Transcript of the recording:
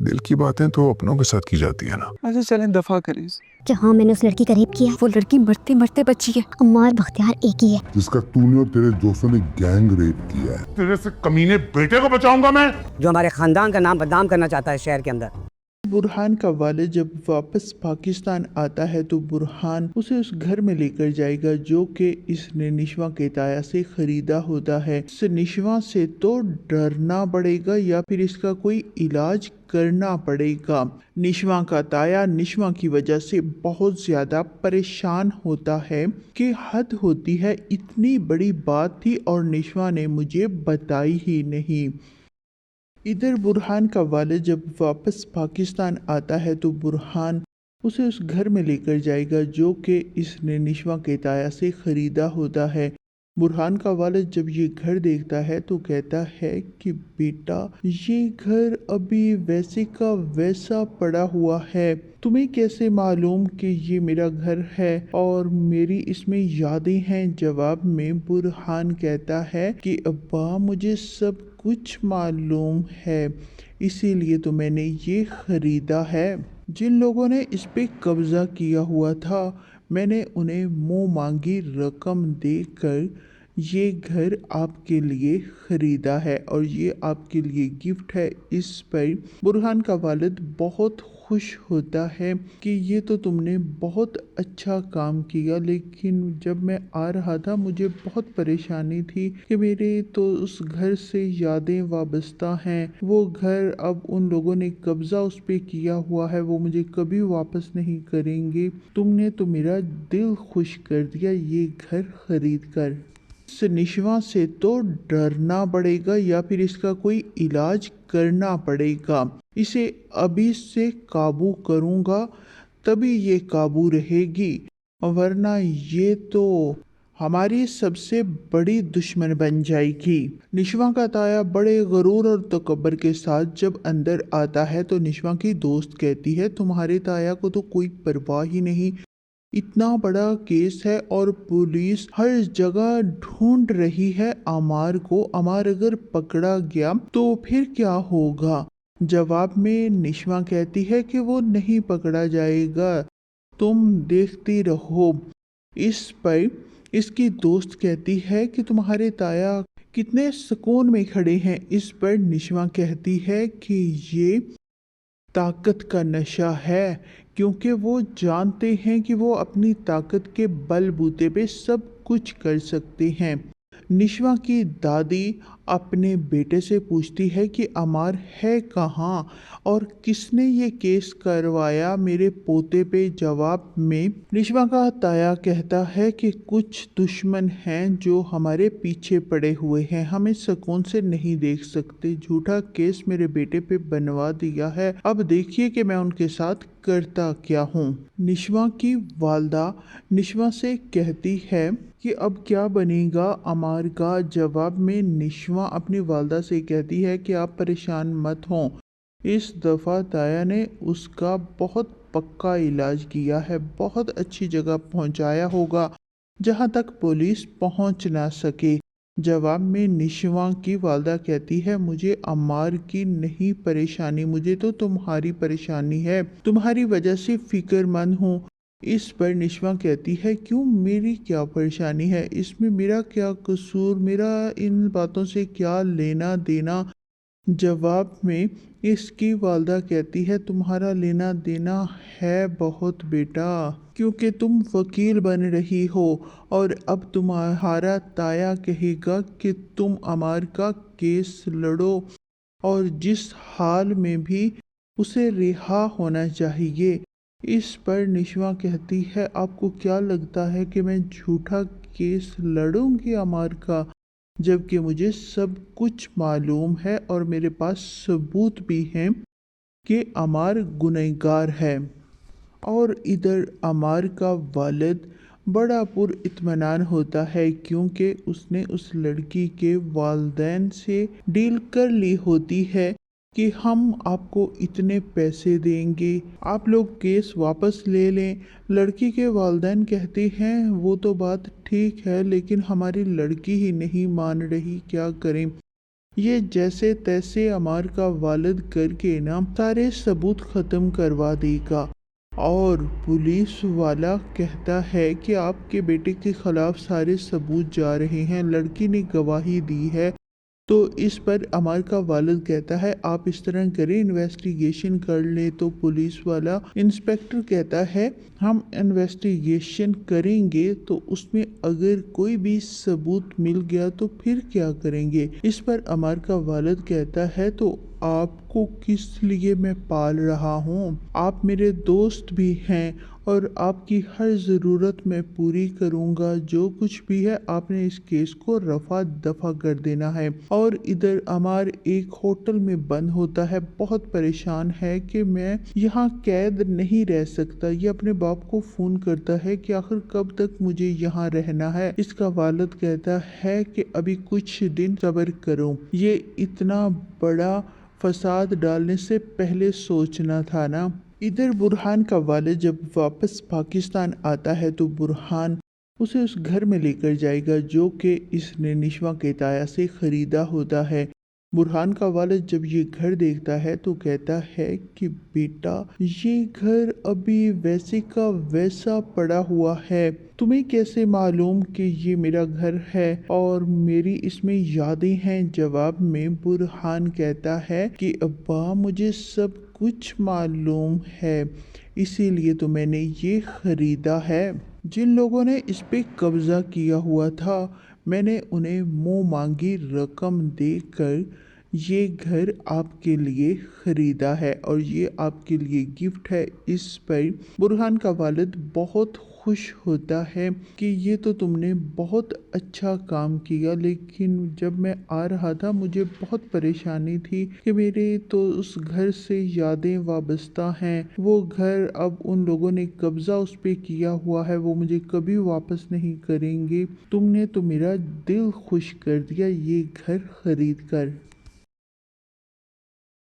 दिल की बातें तो अपनों के साथ की जाती है ना। अच्छा चलें दफा करें। कि हाँ मैंने उस लड़की का रेप किया है। वो लड़की मरते मरते बची है। अम्मार बख्तियार एक ही है जिसका तूने और तेरे दोस्तों ने गैंग रेप किया है। तेरे से कमीने बेटे को बचाऊंगा मैं, जो हमारे खानदान का नाम बदनाम करना चाहता है शहर के अंदर। बुरहान का वालिद जब वापस पाकिस्तान आता है तो बुरहान उसे उस घर में लेकर जाएगा जो कि इसने निशवा के ताया से खरीदा होता है। इस निशवा से तो डरना पड़ेगा या फिर इसका कोई इलाज करना पड़ेगा। निशवा का ताया निशवा की वजह से बहुत ज़्यादा परेशान होता है कि हद होती है, इतनी बड़ी बात थी और निशवा ने मुझे बताई ही नहीं। इधर बुरहान का वालिद जब वापस पाकिस्तान आता है तो बुरहान उसे उस घर में लेकर जाएगा जो कि इसने निशवा के ताया से ख़रीदा होता है। बुरहान का वालिद जब ये घर देखता है तो कहता है कि बेटा ये घर अभी वैसे का वैसा पड़ा हुआ है, तुम्हें कैसे मालूम कि ये मेरा घर है और मेरी इसमें यादें हैं। जवाब में बुरहान कहता है कि अब्बा मुझे सब कुछ मालूम है, इसीलिए तो मैंने ये ख़रीदा है। जिन लोगों ने इस पे कब्ज़ा किया हुआ था मैंने उन्हें मुँह मांगी रकम देकर ये घर आपके लिए ख़रीदा है और ये आपके लिए गिफ्ट है। इस पर बुरहान का वालिद बहुत खुश होता है कि ये तो तुमने बहुत अच्छा काम किया, लेकिन जब मैं आ रहा था मुझे बहुत परेशानी थी कि मेरे तो उस घर से यादें वाबस्ता हैं। वो घर अब उन लोगों ने कब्ज़ा उस पर किया हुआ है, वो मुझे कभी वापस नहीं करेंगे। तुमने तो मेरा दिल खुश कर दिया ये घर ख़रीद कर। इस निशवा से तो डरना पड़ेगा या फिर इसका कोई इलाज करना पड़ेगा। इसे अभी से काबू करूँगा तभी ये काबू रहेगी, वरना ये तो हमारी सबसे बड़ी दुश्मन बन जाएगी। निशवा का ताया बड़े गरूर और तकब्बर के साथ जब अंदर आता है तो निशवा की दोस्त कहती है तुम्हारे ताया को तो कोई परवाह ही नहीं, इतना बड़ा केस है और पुलिस हर जगह ढूंढ रही है अमार को। अमार अगर पकड़ा गया तो फिर क्या होगा। जवाब में निशवा कहती है कि वो नहीं पकड़ा जाएगा, तुम देखती रहो। इस पर इसकी दोस्त कहती है कि तुम्हारे ताया कितने सुकून में खड़े हैं। इस पर निशवा कहती है कि ये ताकत का नशा है, क्योंकि वो जानते हैं कि वो अपनी ताकत के बलबूते पे सब कुछ कर सकते हैं। निशवा की दादी अपने बेटे से पूछती है कि अमार है कहाँ और किसने ये केस करवाया मेरे पोते पे। जवाब में निशवा का ताया कहता है कि कुछ दुश्मन हैं जो हमारे पीछे पड़े हुए हैं, हमें सुकून से नहीं देख सकते, झूठा केस मेरे बेटे पे बनवा दिया है, अब देखिए कि मैं उनके साथ करता क्या हूँ। निशवा की वालदा निशवा से कहती है कि अब क्या बनेगा अमार का। जवाब में निशवा अपनी वालदा से कहती है कि आप परेशान मत हों, इस दफ़ा ताया ने उसका बहुत पक्का इलाज किया है, बहुत अच्छी जगह पहुंचाया होगा जहां तक पुलिस पहुंच ना सके। जवाब में निशवा की वालदा कहती है मुझे अम्मार की नहीं परेशानी, मुझे तो तुम्हारी परेशानी है, तुम्हारी वजह से फिक्रमंद हूँ। इस पर निशवा कहती है क्यों, मेरी क्या परेशानी है, इसमें मेरा क्या कसूर, मेरा इन बातों से क्या लेना देना। जवाब में इसकी वालदा कहती है तुम्हारा लेना देना है बहुत बेटा, क्योंकि तुम वकील बन रही हो और अब तुम्हारा ताया कहेगा कि तुम अमार का केस लड़ो और जिस हाल में भी उसे रिहा होना चाहिए। इस पर निशवा कहती है आपको क्या लगता है कि मैं झूठा केस लड़ूंगी अमार का, जबकि मुझे सब कुछ मालूम है और मेरे पास सबूत भी हैं कि अमार गुनहगार है। और इधर अमार का वालिद बड़ा पुरइत्मीनान होता है क्योंकि उसने उस लड़की के वालिदैन से डील कर ली होती है कि हम आपको इतने पैसे देंगे, आप लोग केस वापस ले लें। लड़की के वालिदैन कहते हैं वो तो बात ठीक है, लेकिन हमारी लड़की ही नहीं मान रही, क्या करें। ये जैसे तैसे अमार का वालिद करके ना सारे सबूत ख़त्म करवा देगा। और पुलिस वाला कहता है कि आपके बेटे के खिलाफ सारे सबूत जा रहे हैं, लड़की ने गवाही दी है। तो इस पर अमार का वालिद कहता है आप इस तरह करें, इन्वेस्टिगेशन कर लें। तो पुलिस वाला इंस्पेक्टर कहता है हम इन्वेस्टिगेशन करेंगे, तो उसमें अगर कोई भी सबूत मिल गया तो फिर क्या करेंगे। इस पर अमार का वालिद कहता है तो आपको किस लिए मैं पाल रहा हूँ, आप मेरे दोस्त भी हैं और आपकी हर ज़रूरत मैं पूरी करूँगा। जो कुछ भी है आपने इस केस को रफा दफा कर देना है। और इधर अमार एक होटल में बंद होता है, बहुत परेशान है कि मैं यहाँ कैद नहीं रह सकता। ये अपने बाप को फ़ोन करता है कि आखिर कब तक मुझे यहाँ रहना है। इसका वालिद कहता है कि अभी कुछ दिन सब्र करो, ये इतना बड़ा फसाद डालने से पहले सोचना था ना। इधर बुरहान का वालिद जब वापस पाकिस्तान आता है तो बुरहान उसे उस घर में लेकर जाएगा जो कि इसने निशवा के ताया से ख़रीदा होता है। बुरहान का वालिद जब ये घर देखता है तो कहता है कि बेटा ये घर अभी वैसे का वैसा पड़ा हुआ है, तुम्हें कैसे मालूम कि ये मेरा घर है और मेरी इसमें यादें हैं। जवाब में बुरहान कहता है कि अब्बा मुझे सब कुछ मालूम है, इसीलिए तो मैंने ये ख़रीदा है। जिन लोगों ने इस पे कब्ज़ा किया हुआ था मैंने उन्हें मुँह मांगी रकम देकर ये घर आपके लिए ख़रीदा है और ये आपके लिए गिफ्ट है। इस पर बुरहान का वालिद बहुत खुश होता है कि ये तो तुमने बहुत अच्छा काम किया, लेकिन जब मैं आ रहा था मुझे बहुत परेशानी थी कि मेरे तो उस घर से यादें वाबस्ता हैं। वो घर अब उन लोगों ने कब्ज़ा उस पर किया हुआ है, वो मुझे कभी वापस नहीं करेंगे। तुमने तो मेरा दिल खुश कर दिया ये घर ख़रीद कर।